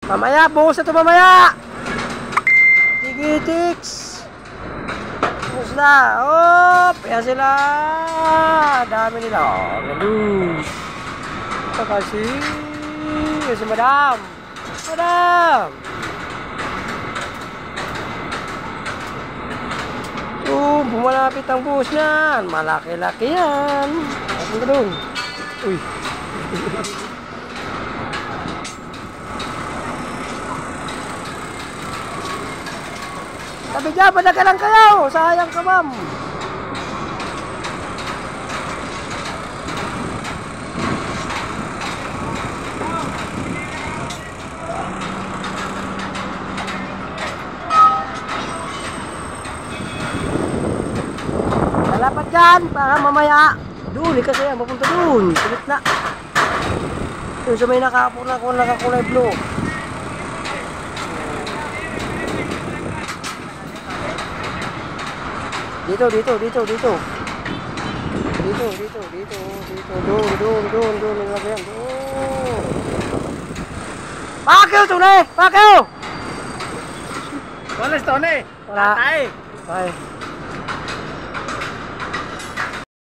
Mamaya, buhos na ito mamaya. Tigitiks. Buhos na. Oh, kaya sila. Dami nila. Oh, ganun. Ito kasi. Kasi madam. Madam. So, bumalapit ang buhos niyan. Malaki-laki yan. Ang ganun. Uy. Sabi dyan, padagalan kayo. Sayang ka, ma'am. Lalapat dyan para mamaya. Doon, kasi yan, mapunta doon. Pilit na. Doon sa may nakakulay blue. Dito. Doon, nilagyan. Doon. Pakyo, tunay! Pakyo! Walas to, ne? Wala. Patay. Bye.